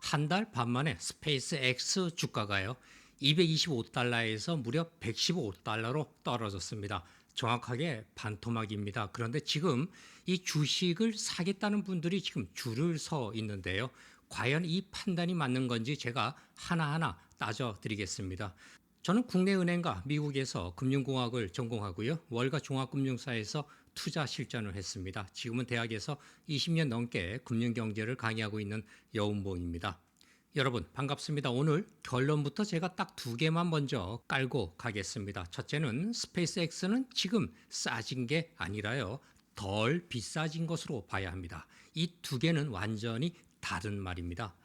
한 달 반 만에 스페이스 X 주가가요. 225달러에서 무려 115달러로 떨어졌습니다. 정확하게 반토막입니다. 그런데 지금 이 주식을 사겠다는 분들이 지금 줄을 서 있는데요. 과연 이 판단이 맞는 건지 제가 하나하나 따져 드리겠습니다. 저는 국내은행과 미국에서 금융공학을 전공하고요. 월가 종합금융사에서 투자 실전을 했습니다. 지금은 대학에서 20년 넘게 금융경제를 강의하고 있는 여운봉입니다. 여러분 반갑습니다. 오늘 결론부터 제가 딱 두 개만 먼저 깔고 가겠습니다. 첫째는 스페이스X는 지금 싸진 게 아니라요. 덜 비싸진 것으로 봐야 합니다. 이 두 개는 완전히 다른 말입니다.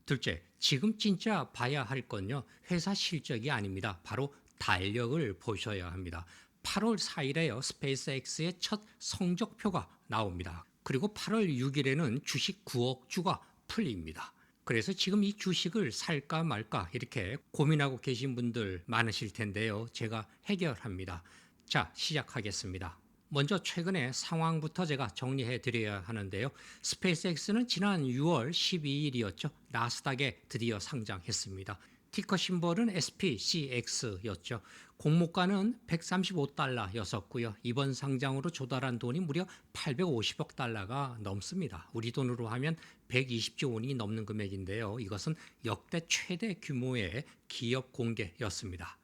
둘째, 지금 진짜 봐야 할 건요. 회사 실적이 아닙니다. 바로 달력을 보셔야 합니다. 8월 4일에요. 스페이스X의 첫 성적표가 나옵니다. 그리고 8월 6일에는 주식 9억 주가 풀립니다. 그래서 지금 이 주식을 살까 말까 이렇게 고민하고 계신 분들 많으실 텐데요. 제가 해결합니다. 자, 시작하겠습니다. 먼저 최근의 상황부터 제가 정리해 드려야 하는데요. 스페이스X는 지난 6월 12일이었죠. 나스닥에 드디어 상장했습니다. 티커 심벌은 SPCX였죠. 공모가는 135달러였었고요. 이번 상장으로 조달한 돈이 무려 850억 달러가 넘습니다. 우리 돈으로 하면 120조 원이 넘는 금액인데요. 이것은 역대 최대 규모의 기업 공개였습니다.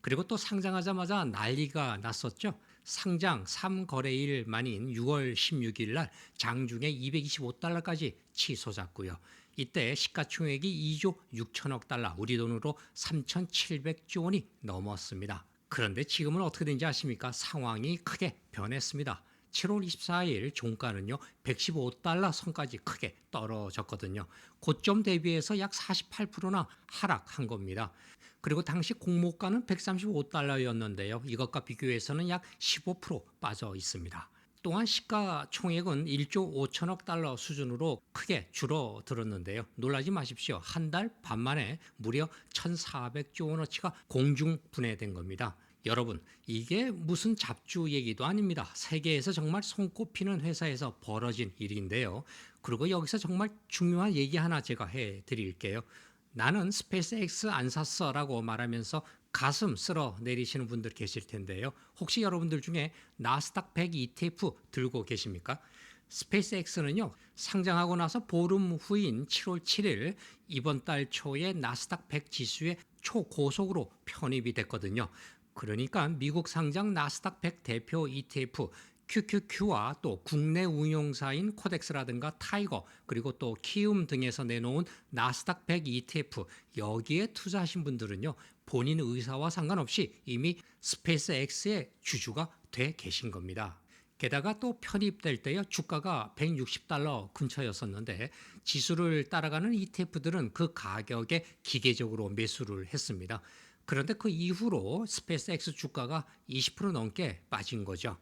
그리고 또 상장하자마자 난리가 났었죠. 상장 3거래일 만인 6월 16일 날 장중에 225달러까지 치솟았고요. 이때 시가총액이 2조 6천억 달러, 우리 돈으로 3,700조 원이 넘었습니다. 그런데 지금은 어떻게 된지 아십니까? 상황이 크게 변했습니다. 7월 24일 종가는요 115달러 선까지 크게 떨어졌거든요. 고점 대비해서 약 48%나 하락한 겁니다. 그리고 당시 공모가는 135달러였는데요. 이것과 비교해서는 약 15% 빠져 있습니다. 또한 시가총액은 1조 5천억 달러 수준으로 크게 줄어들었는데요. 놀라지 마십시오. 한 달 반 만에 무려 1,400조 원어치가 공중분해된 겁니다. 여러분, 이게 무슨 잡주 얘기도 아닙니다. 세계에서 정말 손꼽히는 회사에서 벌어진 일인데요. 그리고 여기서 정말 중요한 얘기 하나 제가 해드릴게요. 나는 스페이스X 안 샀어라고 말하면서 가슴 쓸어 내리시는 분들 계실 텐데요. 혹시 여러분들 중에 나스닥 100 ETF 들고 계십니까? 스페이스X는요, 상장하고 나서 보름 후인 7월 7일 이번 달 초에 나스닥 100 지수에 초고속으로 편입이 됐거든요. 그러니까 미국 상장 나스닥 100 대표 ETF QQQ와 또 국내 운용사인 코덱스라든가 타이거 그리고 또 키움 등에서 내놓은 나스닥 100 ETF 여기에 투자하신 분들은요 본인 의사와 상관없이 이미 스페이스X의 주주가 돼 계신 겁니다. 게다가 또 편입될 때요 주가가 160달러 근처였었는데 지수를 따라가는 ETF들은 그 가격에 기계적으로 매수를 했습니다. 그런데 그 이후로 스페이스X 주가가 20% 넘게 빠진 거죠.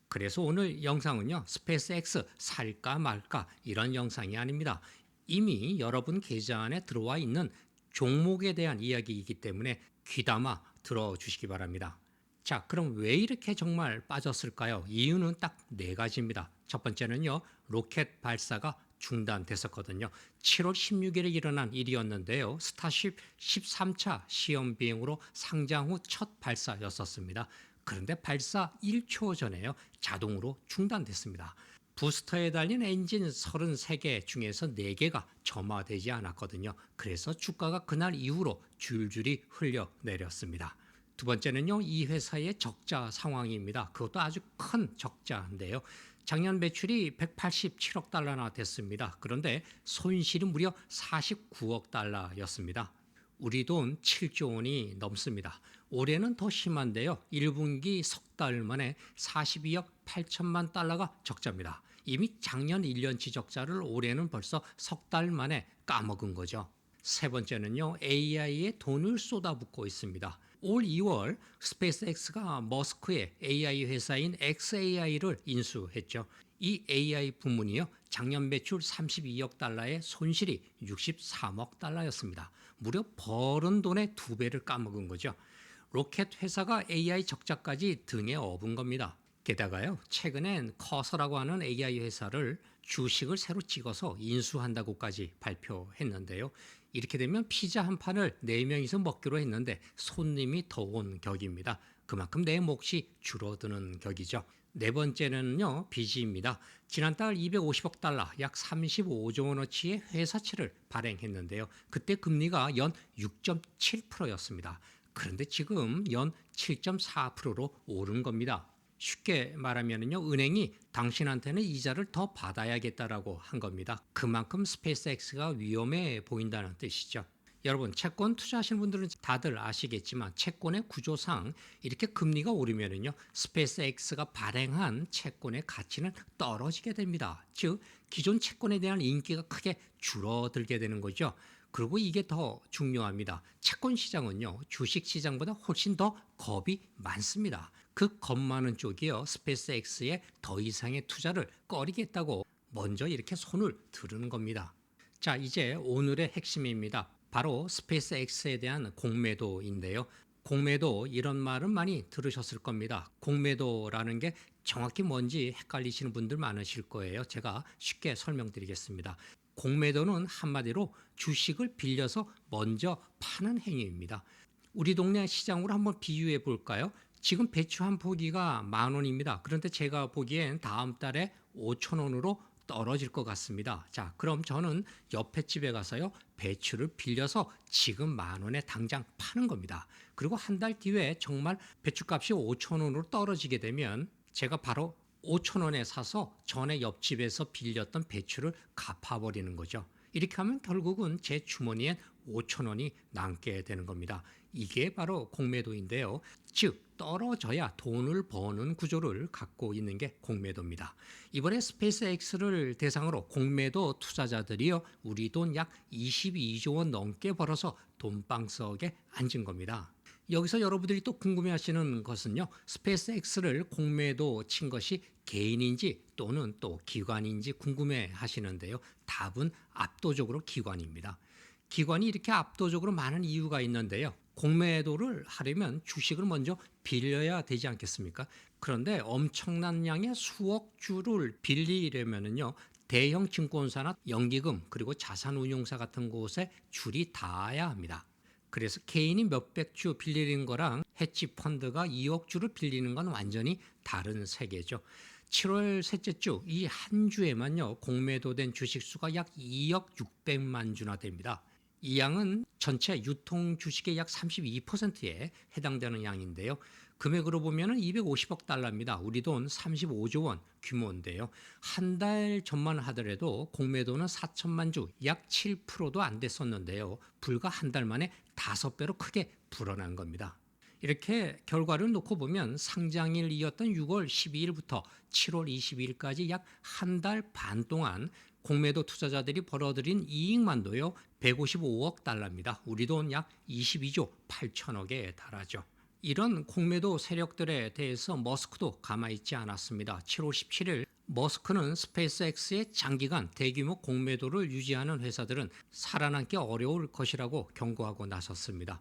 그래서 오늘 영상은요. 스페이스X 살까 말까 이런 영상이 아닙니다. 이미 여러분 계좌 안에 들어와 있는 종목에 대한 이야기이기 때문에 귀담아 들어주시기 바랍니다. 자, 그럼 왜 이렇게 정말 빠졌을까요? 이유는 딱 네 가지입니다. 첫 번째는요. 로켓 발사가 중단됐었거든요. 7월 16일에 일어난 일이었는데요. 스타쉽 13차 시험 비행으로 상장 후 첫 발사였었습니다. 그런데 발사 1초 전에요. 자동으로 중단됐습니다. 부스터에 달린 엔진 33개 중에서 4개가 점화되지 않았거든요. 그래서 주가가 그날 이후로 줄줄이 흘려내렸습니다. 두 번째는요. 이 회사의 적자 상황입니다. 그것도 아주 큰 적자인데요. 작년 매출이 187억 달러나 됐습니다. 그런데 손실이 무려 49억 달러였습니다. 우리 돈 7조 원이 넘습니다. 올해는 더 심한데요. 1분기 석 달 만에 42억 8천만 달러가 적자입니다. 이미 작년 1년치 적자를 올해는 벌써 석 달 만에 까먹은 거죠. 세 번째는요. AI에 돈을 쏟아붓고 있습니다. 올 2월 스페이스X가 머스크의 AI 회사인 xAI를 인수했죠. 이 AI 부문이요. 작년 매출 32억 달러에 손실이 63억 달러였습니다. 무려 벌은 돈의 2배를 까먹은 거죠. 로켓 회사가 AI 적자까지 등에 업은 겁니다. 게다가요, 최근엔 커서라고 하는 AI 회사를 주식을 새로 찍어서 인수한다고까지 발표했는데요. 이렇게 되면 피자 한 판을 4명이서 먹기로 했는데 손님이 더 온 격입니다. 그만큼 내 몫이 줄어드는 격이죠. 네 번째는요, 빚입니다. 지난달 250억 달러, 약 35조 원어치의 회사채를 발행했는데요. 그때 금리가 연 6.7%였습니다. 그런데 지금 연 7.4%로 오른 겁니다. 쉽게 말하면요, 은행이 당신한테는 이자를 더 받아야겠다라고 한 겁니다. 그만큼 스페이스X가 위험해 보인다는 뜻이죠. 여러분, 채권 투자하시는 분들은 다들 아시겠지만 채권의 구조상 이렇게 금리가 오르면은요, 스페이스X가 발행한 채권의 가치는 떨어지게 됩니다. 즉, 기존 채권에 대한 인기가 크게 줄어들게 되는 거죠. 그리고 이게 더 중요합니다. 채권 시장은요, 주식 시장보다 훨씬 더 겁이 많습니다. 그 겁 많은 쪽이요, 스페이스X에 더 이상의 투자를 꺼리겠다고 먼저 이렇게 손을 드는 겁니다. 자, 이제 오늘의 핵심입니다. 바로 스페이스X에 대한 공매도인데요. 공매도, 이런 말은 많이 들으셨을 겁니다. 공매도라는 게 정확히 뭔지 헷갈리시는 분들 많으실 거예요. 제가 쉽게 설명드리겠습니다. 공매도는 한마디로 주식을 빌려서 먼저 파는 행위입니다. 우리 동네 시장으로 한번 비유해 볼까요? 지금 배추 한 포기가 10,000원입니다. 그런데 제가 보기엔 다음 달에 5,000원으로 떨어질 것 같습니다. 자, 그럼 저는 옆에 집에 가서요, 배추를 빌려서 지금 10,000원에 당장 파는 겁니다. 그리고 한 달 뒤에 정말 배추값이 5,000원으로 떨어지게 되면 제가 바로 5,000원에 사서 전에 옆집에서 빌렸던 배추를 갚아버리는 거죠. 이렇게 하면 결국은 제 주머니엔 5,000원이 남게 되는 겁니다. 이게 바로 공매도인데요. 즉, 떨어져야 돈을 버는 구조를 갖고 있는 게 공매도입니다. 이번에 스페이스X를 대상으로 공매도 투자자들이요, 우리 돈 약 22조 원 넘게 벌어서 돈방석에 앉은 겁니다. 여기서 여러분들이 또 궁금해하시는 것은요, 스페이스X를 공매도 친 것이 개인인지 또는 또 기관인지 궁금해하시는데요. 답은 압도적으로 기관입니다. 기관이 이렇게 압도적으로 많은 이유가 있는데요. 공매도를 하려면 주식을 먼저 빌려야 되지 않겠습니까? 그런데 엄청난 양의 수억 주를 빌리려면요, 대형 증권사나 연기금 그리고 자산운용사 같은 곳에 줄이 닿아야 합니다. 그래서 개인이 몇백 주 빌리는 거랑 해치 펀드가 2억 주를 빌리는 건 완전히 다른 세계죠. 7월 셋째 주 이 한 주에만요, 공매도된 주식 수가 약 2억 600만 주나 됩니다. 이 양은 전체 유통 주식의 약 32%에 해당되는 양인데요. 금액으로 보면 250억 달러입니다. 우리 돈 35조 원 규모인데요. 한 달 전만 하더라도 공매도는 4천만 주, 약 7%도 안 됐었는데요. 불과 한 달 만에 5배로 크게 불어난 겁니다. 이렇게 결과를 놓고 보면 상장일이었던 6월 12일부터 7월 22일까지 약 한 달 반 동안 공매도 투자자들이 벌어들인 이익만도요, 155억 달러입니다. 우리 돈 약 22조 8천억에 달하죠. 이런 공매도 세력들에 대해서 머스크도 가만히 있지 않았습니다. 7월 17일 머스크는 스페이스X의 장기간 대규모 공매도를 유지하는 회사들은 살아남기 어려울 것이라고 경고하고 나섰습니다.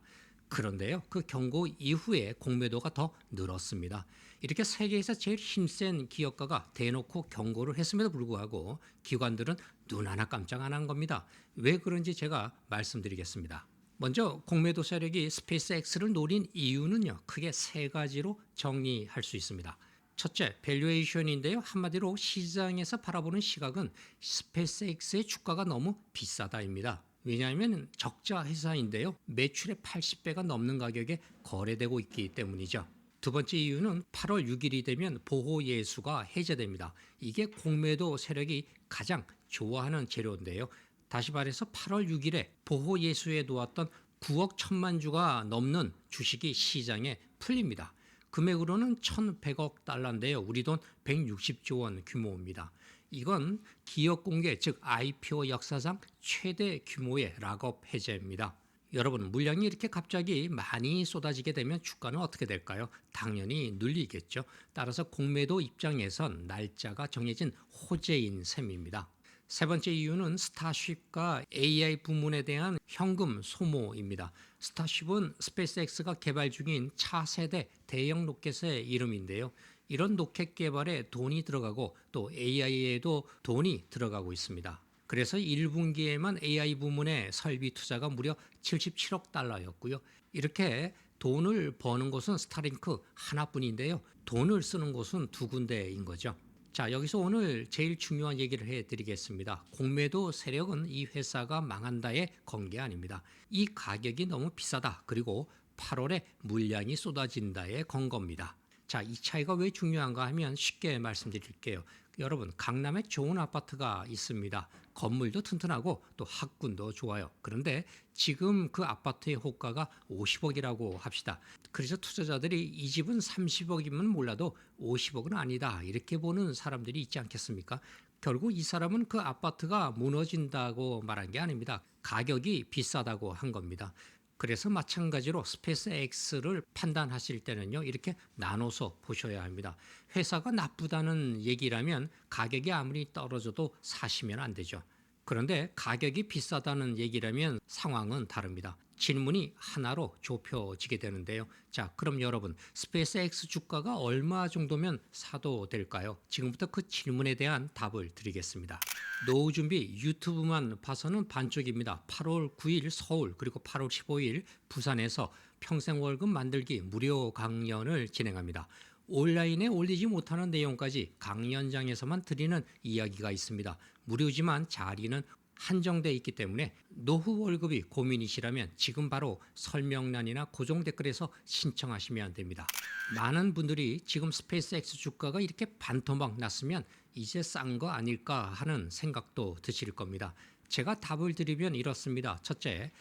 그런데요, 그 경고 이후에 공매도가 더 늘었습니다. 이렇게 세계에서 제일 힘센 기업가가 대놓고 경고를 했음에도 불구하고 기관들은 눈 하나 깜짝 안 한 겁니다. 왜 그런지 제가 말씀드리겠습니다. 먼저 공매도 세력이 스페이스X를 노린 이유는요, 크게 세 가지로 정리할 수 있습니다. 첫째, 밸류에이션인데요. 한마디로 시장에서 바라보는 시각은 스페이스X의 주가가 너무 비싸다입니다. 왜냐하면 적자 회사인데요, 매출의 80배가 넘는 가격에 거래되고 있기 때문이죠. 두 번째 이유는 8월 6일이 되면 보호 예수가 해제됩니다. 이게 공매도 세력이 가장 좋아하는 재료인데요. 다시 말해서 8월 6일에 보호 예수에 놓았던 9억 1천만 주가 넘는 주식이 시장에 풀립니다. 금액으로는 1,100억 달러인데요. 우리 돈 160조 원 규모입니다. 이건 기업 공개, 즉 IPO 역사상 최대 규모의 락업 해제입니다. 여러분, 물량이 이렇게 갑자기 많이 쏟아지게 되면 주가는 어떻게 될까요? 당연히 눌리겠죠. 따라서 공매도 입장에선 날짜가 정해진 호재인 셈입니다. 세 번째 이유는 스타쉽과 AI 부문에 대한 현금 소모입니다. 스타쉽은 스페이스X가 개발 중인 차세대 대형 로켓의 이름인데요. 이런 로켓 개발에 돈이 들어가고 또 AI에도 돈이 들어가고 있습니다. 그래서 1분기에만 AI 부문의 설비 투자가 무려 77억 달러였고요. 이렇게 돈을 버는 곳은 스타링크 하나뿐인데요. 돈을 쓰는 곳은 두 군데인 거죠. 자, 여기서 오늘 제일 중요한 얘기를 해드리겠습니다. 공매도 세력은 이 회사가 망한다에 건 게 아닙니다. 이 가격이 너무 비싸다. 그리고 8월에 물량이 쏟아진다에 건 겁니다. 자, 이 차이가 왜 중요한가 하면 쉽게 말씀드릴게요. 여러분, 강남에 좋은 아파트가 있습니다. 건물도 튼튼하고 또 학군도 좋아요. 그런데 지금 그 아파트의 호가가 50억이라고 합시다. 그래서 투자자들이 이 집은 30억이면 몰라도 50억은 아니다. 이렇게 보는 사람들이 있지 않겠습니까? 결국 이 사람은 그 아파트가 무너진다고 말한 게 아닙니다. 가격이 비싸다고 한 겁니다. 그래서 마찬가지로 스페이스 X를 판단하실 때는요, 이렇게 나눠서 보셔야 합니다. 회사가 나쁘다는 얘기라면 가격이 아무리 떨어져도 사시면 안 되죠. 그런데 가격이 비싸다는 얘기라면 상황은 다릅니다. 질문이 하나로 좁혀지게 되는데요. 자, 그럼 여러분, 스페이스 X 주가가 얼마 정도면 사도 될까요? 지금부터 그 질문에 대한 답을 드리겠습니다. 노후 준비 유튜브만 봐서는 반쪽입니다. 8월 9일 서울 그리고 8월 15일 부산에서 평생 월급 만들기 무료 강연을 진행합니다. 온라인에 올리지 못하는 내용까지 강연장에서만 드리는 이야기가 있습니다. 무료지만 자리는 한정돼 있기 때문에 노후 월급이 고민이시라면 지금 바로 설명란이나 고정 댓글에서 신청하시면 됩니다. 많은 분들이 지금 스페이스X 주가가 이렇게 반토막 났으면 이제 싼 거 아닐까 하는 생각도 드실 겁니다. 제가 답을 드리면 이렇습니다. 첫째,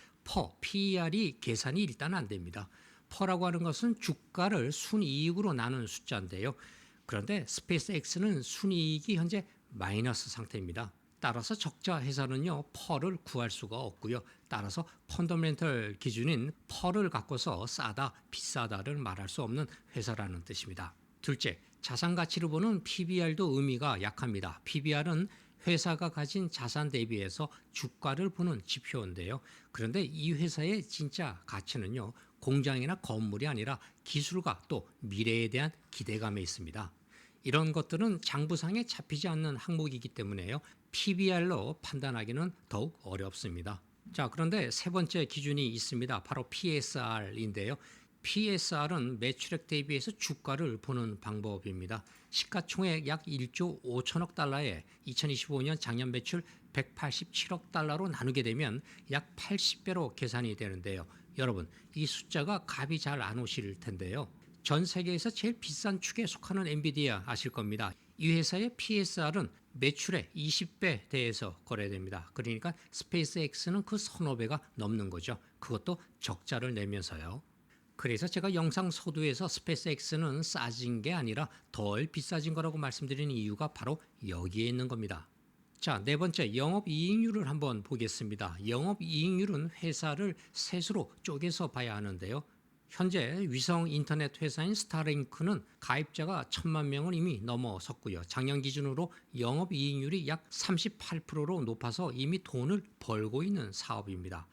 PER이 계산이 일단 안 됩니다. 퍼라고 하는 것은 주가를 순이익으로 나눈 숫자인데요. 그런데 스페이스X는 순이익이 현재 마이너스 상태입니다. 따라서 적자 회사는요, 퍼를 구할 수가 없고요. 따라서 펀더멘털 기준인 퍼를 갖고서 싸다, 비싸다를 말할 수 없는 회사라는 뜻입니다. 둘째, 자산 가치를 보는 PBR도 의미가 약합니다. PBR은 회사가 가진 자산 대비해서 주가를 보는 지표인데요. 그런데 이 회사의 진짜 가치는요, 공장이나 건물이 아니라 기술과 또 미래에 대한 기대감에 있습니다. 이런 것들은 장부상에 잡히지 않는 항목이기 때문에요. PBR로 판단하기는 더욱 어렵습니다. 자, 그런데 세 번째 기준이 있습니다. 바로 PSR인데요. PSR은 매출액 대비해서 주가를 보는 방법입니다. 시가총액 약 1조 5천억 달러에 2025년 작년 매출 187억 달러로 나누게 되면 약 80배로 계산이 되는데요. 여러분, 이 숫자가 값이 잘 안 오실 텐데요. 전 세계에서 제일 비싼 축에 속하는 엔비디아 아실 겁니다. 이 회사의 PSR은 매출의 20배 대에서 거래됩니다. 그러니까 스페이스X는 그 서너 배가 넘는 거죠. 그것도 적자를 내면서요. 그래서 제가 영상 서두에서 스페이스X는 싸진 게 아니라 덜 비싸진 거라고 말씀드리는 이유가 바로 여기에 있는 겁니다. 자, 네 번째, 영업이익률을 한번 보겠습니다. 영업이익률은 회사를 셋으로 쪼개서 봐야 하는데요. 현재 위성 인터넷 회사인 스타링크는 가입자가 1,000만 명을 이미 넘어섰고요. 작년 기준으로 영업이익률이 약 38%로 높아서 이미 돈을 벌고 있는 사업입니다.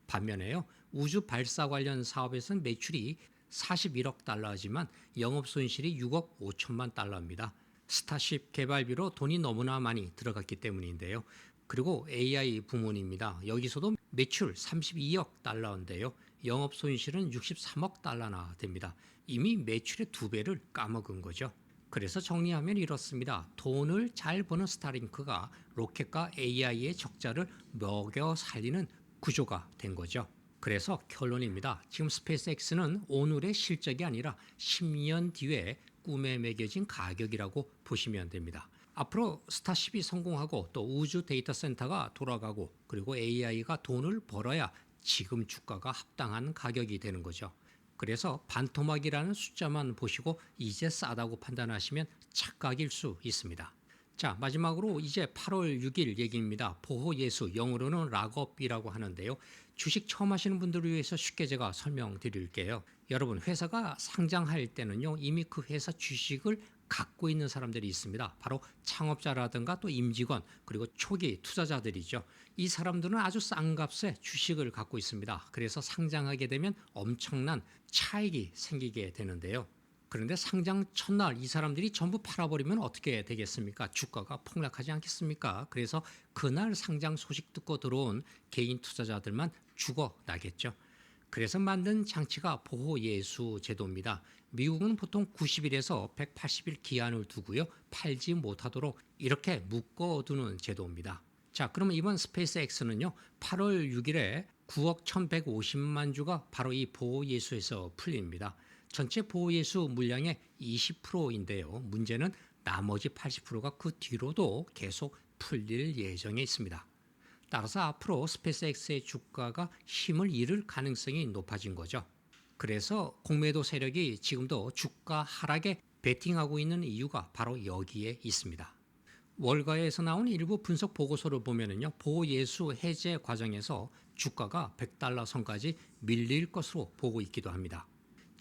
반면에요, 우주 발사 관련 사업에서는 매출이 41억 달러지만 영업 손실이 6억 5천만 달러입니다. 스타쉽 개발비로 돈이 너무나 많이 들어갔기 때문인데요. 그리고 AI 부문입니다. 여기서도 매출 32억 달러인데요. 영업 손실은 63억 달러나 됩니다. 이미 매출의 2배를 까먹은 거죠. 그래서 정리하면 이렇습니다. 돈을 잘 버는 스타링크가 로켓과 AI의 적자를 먹여 살리는 구조가 된 거죠. 그래서 결론입니다. 지금 스페이스X는 오늘의 실적이 아니라 10년 뒤에 꿈에 매겨진 가격이라고 보시면 됩니다. 앞으로 스타쉽이 성공하고 또 우주 데이터 센터가 돌아가고 그리고 AI가 돈을 벌어야 지금 주가가 합당한 가격이 되는 거죠. 그래서 반토막이라는 숫자만 보시고 이제 싸다고 판단하시면 착각일 수 있습니다. 자, 마지막으로 이제 8월 6일 얘기입니다. 보호예수, 영어로는 락업이라고 하는데요. 주식 처음 하시는 분들을 위해서 쉽게 제가 설명드릴게요. 여러분, 회사가 상장할 때는요, 이미 그 회사 주식을 갖고 있는 사람들이 있습니다. 바로 창업자라든가 또 임직원 그리고 초기 투자자들이죠. 이 사람들은 아주 싼 값에 주식을 갖고 있습니다. 그래서 상장하게 되면 엄청난 차익이 생기게 되는데요. 그런데 상장 첫날 이 사람들이 전부 팔아버리면 어떻게 되겠습니까? 주가가 폭락하지 않겠습니까? 그래서 그날 상장 소식 듣고 들어온 개인 투자자들만 죽어나겠죠. 그래서 만든 장치가 보호예수 제도입니다. 미국은 보통 90일에서 180일 기한을 두고요. 팔지 못하도록 이렇게 묶어두는 제도입니다. 자, 그러면 이번 스페이스X는요. 8월 6일에 9억 1,150만 주가 바로 이 보호예수에서 풀립니다. 전체 보호예수 물량의 20%인데요. 문제는 나머지 80%가 그 뒤로도 계속 풀릴 예정에 있습니다. 따라서 앞으로 스페이스X의 주가가 힘을 잃을 가능성이 높아진 거죠. 그래서 공매도 세력이 지금도 주가 하락에 베팅하고 있는 이유가 바로 여기에 있습니다. 월가에서 나온 일부 분석 보고서를 보면은요, 보호예수 해제 과정에서 주가가 100달러 선까지 밀릴 것으로 보고 있기도 합니다.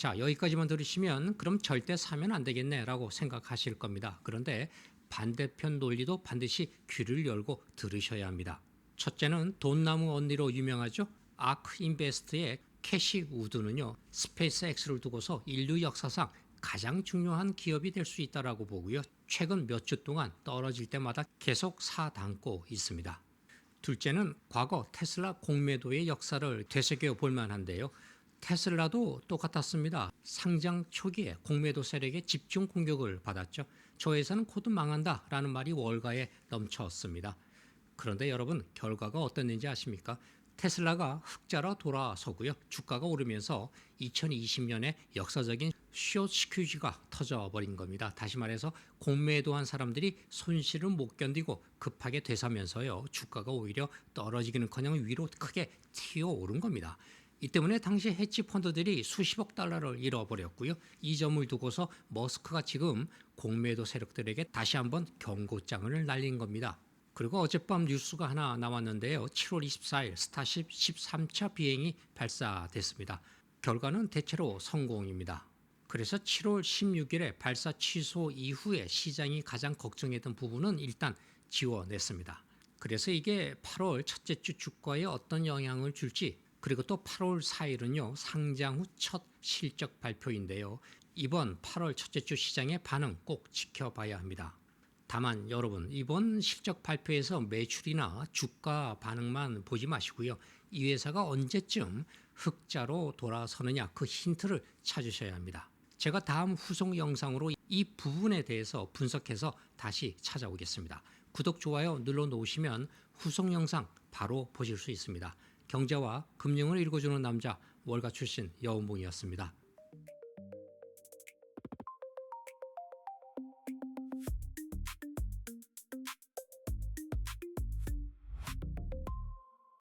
자, 여기까지만 들으시면 그럼 절대 사면 안 되겠네라고 생각하실 겁니다. 그런데 반대편 논리도 반드시 귀를 열고 들으셔야 합니다. 첫째는 돈나무 언니로 유명하죠. 아크 인베스트의 캐시 우드는요. 스페이스X를 두고서 인류 역사상 가장 중요한 기업이 될 수 있다라고 보고요. 최근 몇 주 동안 떨어질 때마다 계속 사담고 있습니다. 둘째는 과거 테슬라 공매도의 역사를 되새겨 볼 만한데요. 테슬라도 똑같았습니다. 상장 초기에 공매도 세력의 집중 공격을 받았죠. 저 회사는 곧 망한다라는 말이 월가에 넘쳤습니다. 그런데 여러분 결과가 어땠는지 아십니까? 테슬라가 흑자로 돌아서고요. 주가가 오르면서 2020년에 역사적인 숏 스퀴즈가 터져버린 겁니다. 다시 말해서 공매도한 사람들이 손실을 못 견디고 급하게 되사면서요. 주가가 오히려 떨어지기는커녕 위로 크게 튀어오른 겁니다. 이 때문에 당시 헤지 펀드들이 수십억 달러를 잃어버렸고요. 이 점을 두고서 머스크가 지금 공매도 세력들에게 다시 한번 경고장을 날린 겁니다. 그리고 어젯밤 뉴스가 하나 나왔는데요. 7월 24일 스타쉽 13차 비행이 발사됐습니다. 결과는 대체로 성공입니다. 그래서 7월 16일에 발사 취소 이후에 시장이 가장 걱정했던 부분은 일단 지워냈습니다. 그래서 이게 8월 첫째 주 주가에 어떤 영향을 줄지, 그리고 또 8월 4일은요. 상장 후 첫 실적 발표인데요. 이번 8월 첫째 주 시장의 반응 꼭 지켜봐야 합니다. 다만 여러분 이번 실적 발표에서 매출이나 주가 반응만 보지 마시고요. 이 회사가 언제쯤 흑자로 돌아서느냐 그 힌트를 찾으셔야 합니다. 제가 다음 후속 영상으로 이 부분에 대해서 분석해서 다시 찾아오겠습니다. 구독, 좋아요 눌러 놓으시면 후속 영상 바로 보실 수 있습니다. 경제와 금융을 읽어주는 남자 월가 출신 여운봉이었습니다.